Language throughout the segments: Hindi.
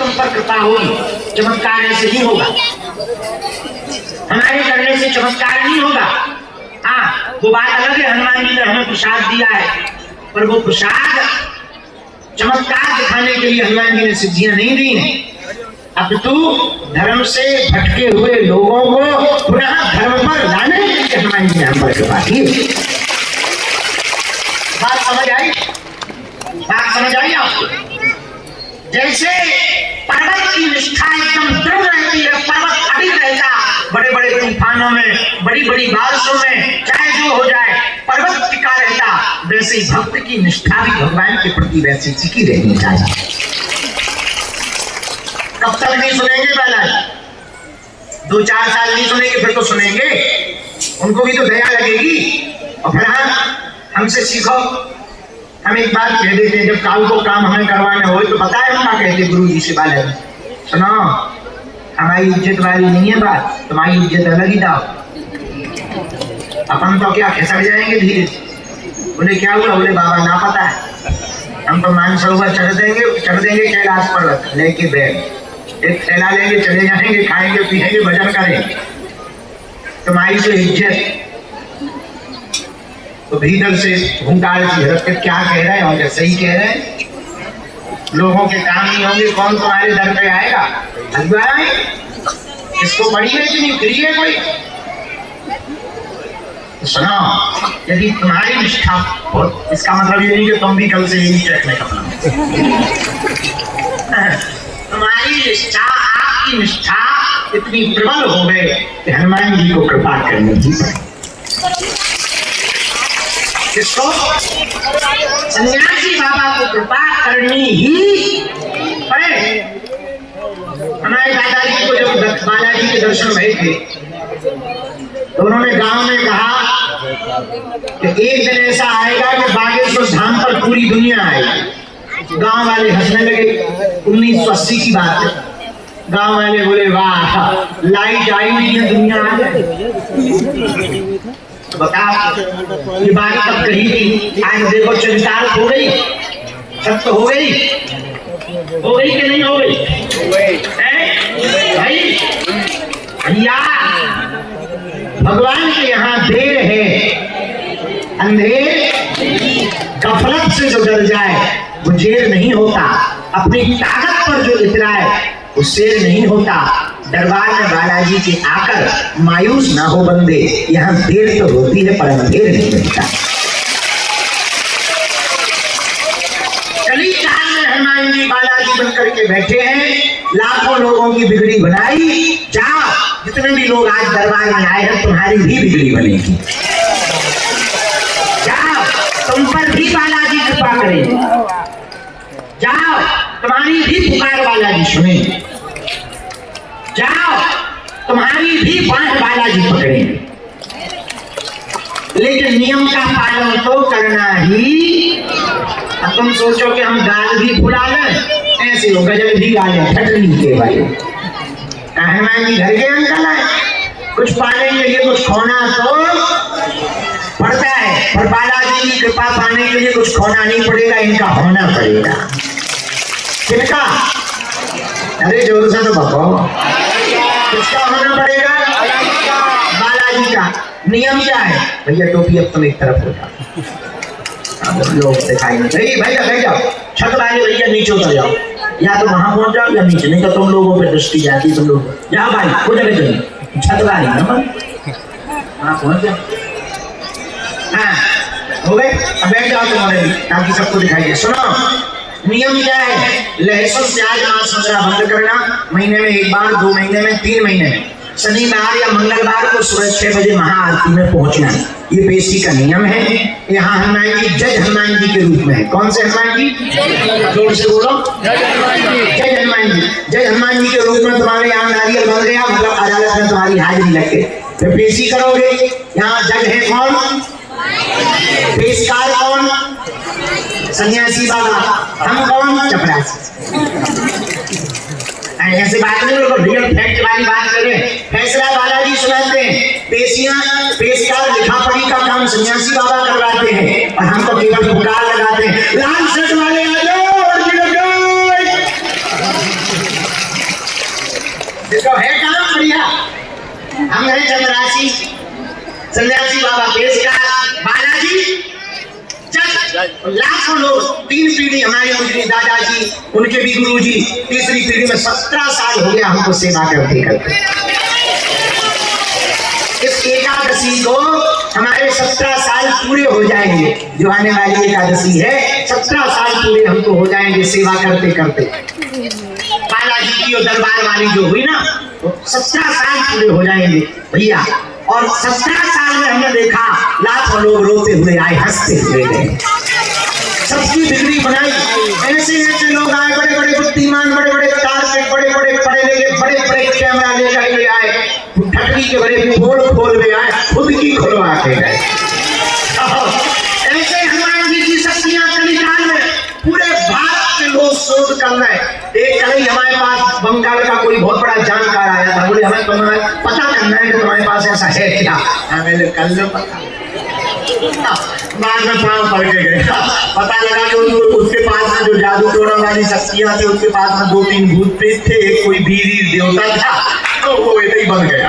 तुम पर कृपा होगी। चमत्कार ऐसे नहीं होगा, हमारे करने से चमत्कार नहीं होगा। हाँ, वो बात अलग है, हनुमान जी ने हमें प्रसाद दिया है, पर वो प्रसाद चमत्कार दिखाने के लिए हनुमान जी ने सिद्धियां नहीं दी हैं। अब तू धर्म से भटके हुए लोगों को पुनः धर्म पर लाने के लिए हनुमान जी ने हम पर कृपा की। बात समझ आई? बात समझ आई आपको? जैसे पर्वत की निष्ठा एकदम दृढ़ रहती है, पर्वत अडिग रहता, बड़े बड़े तूफानों में, बड़ी बड़ी बारिशों में, चाहे जो हो जाए पर्वत टिका रहता, वैसे ही भक्त की निष्ठा भी भगवान के प्रति वैसी टिकी रहनी चाहिए। कब तक नहीं सुनेंगे पहला? 2-4 साल नहीं सुनेंगे, फिर तो सुनेंगे, उनको भी तो दया लगेगी। और फिर हमसे सीखो। हम एक बात कह देते हैं, जब काल को काम हमें करवाना हो तो पता है हम क्या कहते गुरु जी से, बाले सुनो, हमारी इज्जत वाली नहीं है बात, तुम्हारी इज्जत अलग ही दाओ। अपन तो क्या खिसक जाएंगे धीरे। बोले क्या हुआ? बोले बाबा ना पता है, हम तो मानसरोवर चढ़ देंगे कैलाश पर्वत लेके बैग, एक थैला लेंगे चले जाएंगे, खाएंगे पिएंगे भजन करेंगे, तुम्हारी जो इज्जत। तो भीतर से हुंकार की हरकत के क्या कह रहे हैं? सही कह रहे हैं, लोगों के काम नहीं होंगे, कौन तुम्हारे दर पे आएगा? अजवाए इसको बड़ी है कि नहीं, फ्री है कोई? सुनो, यदि तुम्हारी निष्ठा हो, इसका मतलब ये नहीं कि तुम भी कल से यही चेकने का तुम्हारी निष्ठा, आपकी निष्ठा इतनी प्रबल हो गए कि हनुमान जी को कृपा करनी ही पड़े। किसको? सन्यासी बाबा को कृपा करनी ही पड़े। हमारे दादाजी को जब बालाजी के दर्शन भए थे तो उन्होंने गांव में कहा कि एक दिन ऐसा आएगा कि बागेश्वर धाम पर पूरी दुनिया आएगी। गांव वाले हंसने लगे। 1980 की बात है। गांव वाले बोले वाह, लाइट आई हुई है, दुनिया आ गई। तो बता, ये बात कब कही थी? आज देखो चरितार्थ हो गई, सब तो हो गई कि नहीं हो गई? भाई भैया, भगवान के यहाँ देर है, अंधेर गफलत से जो डर जाए वो जेर नहीं होता, अपनी ताकत पर जो इतराए वो शेर नहीं होता। दरबार में बालाजी के आकर मायूस ना हो बंदे, यहाँ देर तो होती है पर अंधेर नहीं होता। कली काल में हनुमान जी बालाजी बनकर के बैठे हैं, लाखों लोगों की बिगड़ी बनाई। जाओ, जितने भी लोग आज दरबार में आए हैं, तुम्हारी भी बिगड़ी बनेगी। जाओ, तुम पर भी बालाजी कृपा करें। जाओ, तुम्हारी भी पुकार बालाजी सुने। जाओ, तुम्हारी भी बांह बालाजी पकड़ेंगे। लेकिन नियम का पालन तो करना ही। अब तुम सोचो कि हम गाल भी फुला लें, ऐसे हो गजल भी गा लें, ठटनी के भाई। हनुमान जी घर के अंकल है, कुछ पाने के लिए कुछ खोना तो पड़ता है, पर बालाजी की कृपा पाने के लिए कुछ खोना नहीं पड़ेगा, इनका होना पड़ेगा। किसका? अरे जोर से तो बताओ, किसका होना पड़ेगा? बालाजी का। नियम क्या है भैया? टोपी अब तुम एक तरफ हो जाओ, लोग दिखाई नहीं। भाई जाओ, छत वाले भैया नीचे उतर जाओ, या तो वहां पहुंच जाओ या नीचे, नहीं तो तुम लोगों पे दृष्टि जाती। तुम लोग जाओ भाई, हो जाए छत वाली हाँ पहुंच जाओ। हाँ हो गए, अब बैठ जाओ तुम्हारे भी, ताकि सबको दिखाई दे। सुनो, नियम क्या है? लहसुन प्याज मांस मसाला बंद करना, महीने में 1 बार, 2 महीने में, 3 महीने में, शनिवार या मंगलवार को सुबह 6 बजे महाआरती में पहुंचना। ये पेशी का नियम है। यहाँ हनुमान जी जज हनुमान जी के रूप में है। कौन से हनुमान जी? जोर से बोलो, जज हनुमान जी। जज हनुमान जी के रूप में तुम्हारे यहाँ नारियल बन गया, मतलब अदालत में तुम्हारी हाजिरी लग गई, फिर पेशी करोगे। यहाँ जज है कौन? पेशकार कौन? सन्यासी बाबा। हम कौन? चपरासी। ऐसे बात नहीं, रियल फैक्ट वाली बात करें। फैसला बालाजी सुनाते हैं, पेशकार लिखा पढ़ी का काम सन्यासी बाबा करवाते हैं, और हम तो केवल पुकार लगाते हैं, लाल शर्ट वाले आ जाओ। देखो है काम बढ़िया। हम हैं चंद्रासी सन्यासी बाबा पेशकार बालाजी लाखों लोग, 3 पीढ़ी हमारे मुझे दादाजी, उनके भी गुरुजी, तीसरी पीढ़ी में 17 साल हो गया हमको सेवा करते करते। इस एकादशी को हमारे 17 साल पूरे हो जाएंगे, जो आने वाली एकादशी है 17 साल पूरे हमको हो जाएंगे सेवा करते करते। बालाजी की और दरबार वाली जो हुई ना, तो 17 साल पूरे हो जाएंगे भैया। और 17 साल में हमने देखा लाखों लोग रोते हुए आए, हंसते हुए गए, सबकी बिगड़ी बनाई। ऐसे ऐसे लोग आए, बड़े बड़े बुद्धिमान, बड़े बड़े कारपेट, बड़े बड़े पढ़े लिखे, बड़े बड़े कैमरा लेकर के आए, ठटकी के बड़े खोल में आए, खुद की खुलवा के गए। ऐसे हनुमान जी की शक्तियां कलिकाल में पूरे भारत के लोग शोध कर रहे। एक कल ही हमारे पास बंगाल का कोई बहुत बड़ा जानकार आया था, बोले हमें तुम्हें पता करना है कि तुम्हारे पास ऐसा है क्या। मैंने कल लो पता, बाद में पाँव पड़ के गए, पता लगा कि उसके पास में जो जादू टोना वाली शक्तियां थी, उसके पास में 2-3 भूत प्रेत थे, एक कोई वीर देवता था, तो वो ऐसे ही बन गया।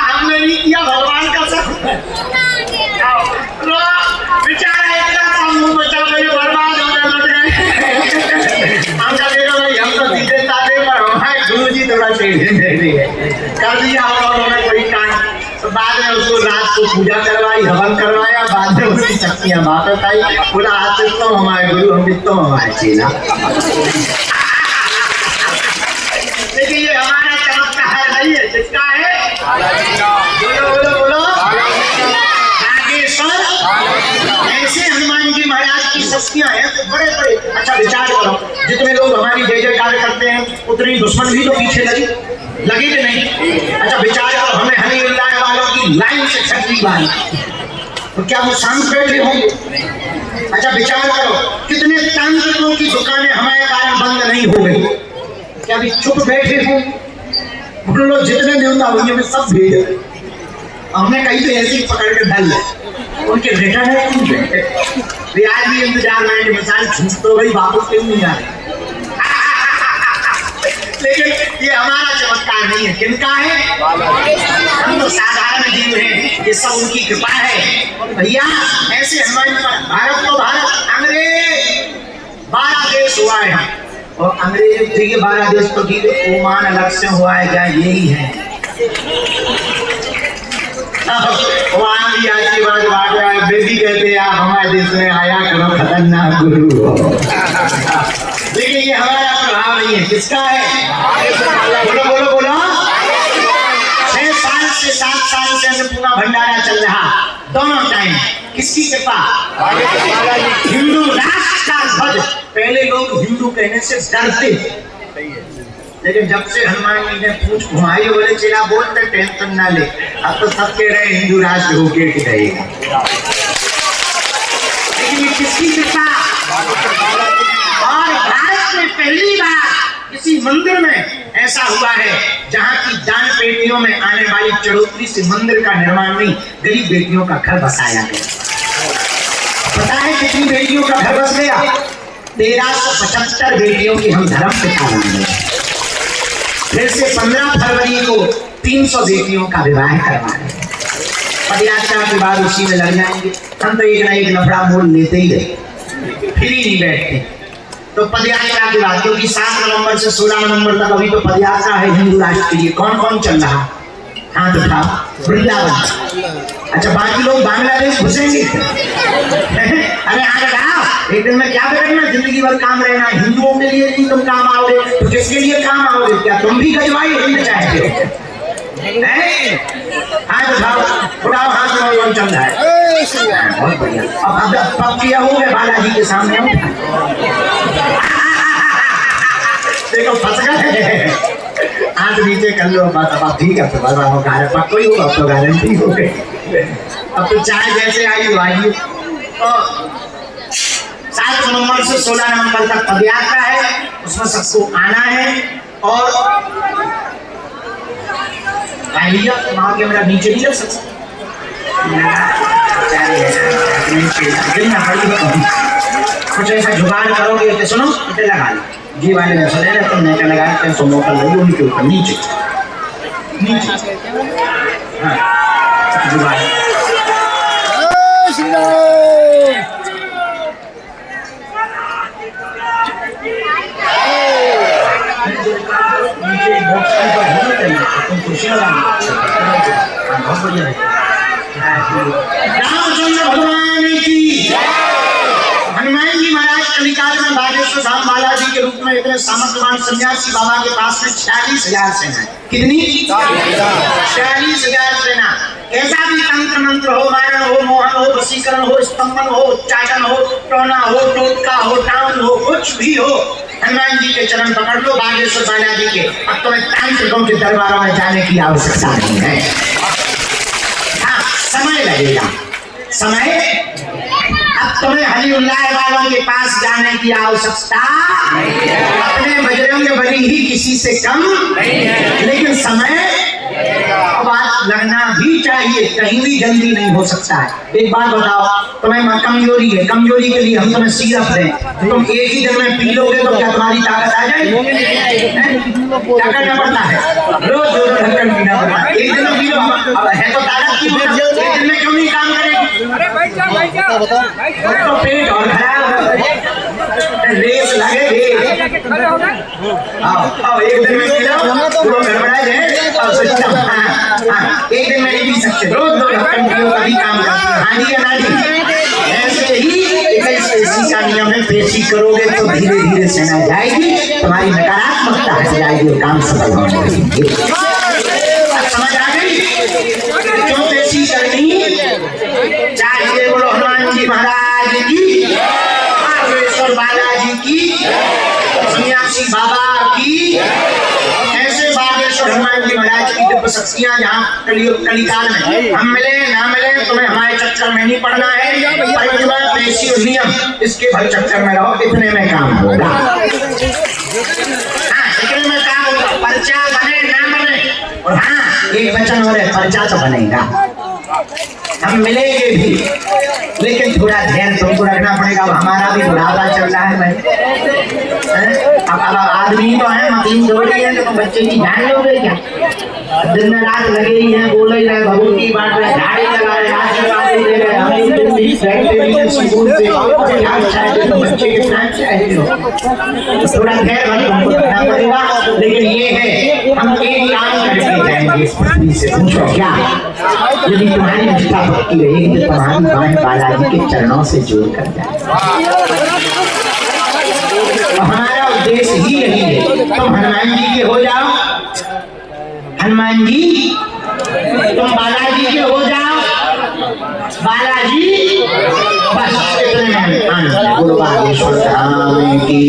हमने नहीं किया, भगवान का सब बेचारा इतना सा मुंह बचा, मेरे बर्बाद हो गए। हम कहा देखो भाई, हम तो सीधे साधे पर हमारे गुरु जी थोड़ा टेढ़े कर दिया उन्होंने कोई काम। तो बाद में उसको रात को पूजा करवाई, हवन करवाया, बाद में उसकी शक्तियां वापस आई। बोला आज तक तो हमारे गुरु, हम तो हमारे चेला। लेकिन ये हमारा चमत्कार नहीं है, किसका है? बोलो बोलो बोलो, नागेश्वर। ऐसे हनुमान जी महाराज की शक्तियां हैं, तो बड़े बड़े। अच्छा विचार करो, जितने लोग हमारी जय जयकार करते हैं, उतनी दुश्मन भी तो पीछे लगे कि नहीं? अच्छा विचार करो, हमें हनीउल्लाह वालों की लाइन से छटनी बाई, तो क्या वो शांत बैठे होंगे? अच्छा विचार करो, कितने तांत्रिकों की दुकानें हमारे कारण बंद नहीं हो गई, क्या भी चुप बैठे हो? उन लोग जितने देवता होंगे में सब भेज, हमने कहीं तो ऐसे ही पकड़ के डाल उनके बेटा है, आज भी इंतजार में मिसाल छूट तो गई, वापस क्यों नहीं आ रही? लेकिन ये हमारा चमत्कार नहीं है, किनका है? हम तो साधारण जीव हैं, ये सब उनकी कृपा है भैया। ऐसे हनुमान भारत तो भारत, अंग्रेज 12 देश हुआ है, और अंग्रेज ठीक है 12 देश तो ठीक है, ओमान अलग से हुआ है क्या? यही है वहां भी आशीर्वाद बांट रहा है। बेबी कहते हैं आप हमारे देश में आया करो, खतरनाक गुरु हो। लेकिन ये हमारा प्रभाव नहीं है, किसका है? बोलो बोलो बोलो। 6 साल से 7 साल से अन्नपूर्णा भंडारा चल रहा, दोनों टाइम। किसकी कृपा? हिंदू राष्ट्र का ध्वज। पहले लोग हिंदू कहने से डरते थे, लेकिन जब से हनुमान जी ने पूछ घुमाई, बोले चेला बोलते टेंशन ना ले, अब तो सब कह रहे हिंदू राष्ट्र होके रहेगा। लेकिन ये किसकी कृपा? और भारत में पहली बार किसी मंदिर में ऐसा हुआ है जहाँ की दान पेटियों में आने वाली चढ़ोतरी से मंदिर का निर्माण नहीं, गरीब बेटियों का घर बसाया गया। पता है कितनी बेटियों का घर बस गया? 1375 बेटियों की हम धर्म पिता बन गए। फिर से 15 फरवरी को 300 बेटियों का विवाह करवा रहे हैं। पदयात्रा के बाद उसी में लग जाएंगे। हम तो एक ना एक लफड़ा मोल लेते ही गए, फिर ही नहीं बैठते। तो पदयात्रा के बाद, क्योंकि 7 नवंबर से 16 नवंबर तक अभी तो पदयात्रा है हिंदू राष्ट्र के लिए। कौन कौन चल रहा? हाथ उठाओ। वृंदावन। अच्छा बाकी लोग बांग्लादेश घुसेंगे? अरे हाथ उठाओ। एक दिन में क्या बिगड़ना, जिंदगी भर काम रहना। हिंदुओं के लिए नहीं तुम काम आओगे तो किसके लिए काम आओगे? क्या तुम भी गजवाई हिंद चाहते हो? हाथ उठाओ, उठाओ हाथ, में चल रहा है। बहुत बढ़िया। अब किया हो गए बालाजी के सामने। देखो फंस गए, हाथ नीचे कर लो बस। अब ठीक है, तो बस पक्को ही होगा, अब तो गारंटी हो गई। अब तो चाहे जैसे आई हो आई। तो 7 नवंबर से 16 नवंबर तक पदयात्रा है, उसमें सबको आना है। और भैया वहां के मेरा नीचे नहीं रख सकते, कुछ ऐसा जुगाड़ करोगे तो सुनो इतने लगा लो जी वाले में सुने ना तुम नेटा लगा के सोमो कर लो उनके ऊपर नीचे नीचे हाँ जुगाड़ नीचे बॉक्स के ऊपर होना चाहिए तुम कुर्सी लगाना बहुत बढ़िया है रामचंद्र भगवान की हनुमान जी महाराज कलिकाल में बागेश्वर धाम बालाजी के रूप में इतने सामर्थ्यवान सन्यासी बाबा के पास में 46,000 सेना है। कितनी 46,000 सेना। कैसा भी तंत्र मंत्र हो, मारण हो, मोहन हो, वशीकरण हो, स्तंभन हो, उच्चाटन हो, टोना हो, टोटका हो, टाउन हो, कुछ भी हो, हनुमान जी के चरण पकड़ लो बागेश्वर बालाजी के। अब तुम्हें तांत्रिकों के दरबारों में जाने की आवश्यकता नहीं है। हाँ समय लगेगा समय। अब तुम्हें हलीउल्लाह वालों के पास जाने की आवश्यकता अपने बजरंग बली ही किसी से कम लेकिन समय लगना भी चाहिए, कहीं भी जल्दी नहीं हो सकता है। एक बात बताओ तुम्हें कमजोरी है, कमजोरी के लिए हम तुम्हें सिरप दें, तुम एक ही दिन में पी लोगे तो क्या तुम्हारी ताकत आ जाएगी? क्या करना पड़ता है? रोज रोज ढक्कन पीना पड़ता है। एक दिन में पी लो अब है तो ताकत की, एक दिन में क्यों नहीं काम करेगी? तो पेट और खराब रेस लगेगी। आओ एक दिन में पी लो तो गड़बड़ा जाए। एक दिन में नहीं पी सकते, रोज दो ढक्कन पियो तभी काम करते। हाँ जी या ना जी? ऐसे ही पेशी का नियम है, पेशी करोगे तो धीरे धीरे सेना जाएगी, तुम्हारी नकारात्मकता हट जाएगी और काम सफल हो जाएगी। समझ आ गई क्यों पेशी करनी चाहिए? बोलो हनुमान जी महाराज की, बागेश्वर बालाजी की, सन्यासी बाबा की। ऐसे बागेश्वर हनुमान जी महाराज की दिव्य शक्तियां जहाँ कलिकाल में हम मिले ना मिले तुम्हें हमारे चक्कर में नहीं पड़ना है। परिक्रमा पेशी और नियम इसके भर चक्कर में रहो, इतने में काम होगा। हाँ इतने में काम होगा, पर्चा बने ना बने। और हाँ एक वचन और है, पर्चा तो बनेगा, हम मिलेंगे भी, लेकिन थोड़ा ध्यान तुमको रखना पड़ेगा। हमारा भी बुढ़ापा चल रहा है भाई। अब आदमी तो है, मशीन दौड़ रही है, तो बच्चे की जान लोगे क्या? दिन में रात लगे ही है, बोल ही रहे, भभूति बांट रहे, झाड़ी लगा रहे, आशीर्वाद दे रहे, हमें स्कूल से तो बच्चे के साथ चाहते हो, थोड़ा ध्यान तुमको रखना पड़ेगा। लेकिन ये है हम एक काम करके जाएंगे इस पृथ्वी से। पूछो क्या? यदि तुम्हारी निष्ठा पक्की रहेगी तो तुम्हारी बात बालाजी के चरणों से जोड़ कर जाए। हमारा उद्देश्य ही यही है, तुम हनुमान जी के हो जाओ, हनुमान जी तुम बालाजी के हो जाओ, बालाजी बस इतने में। बोलो बागेश्वर धाम की।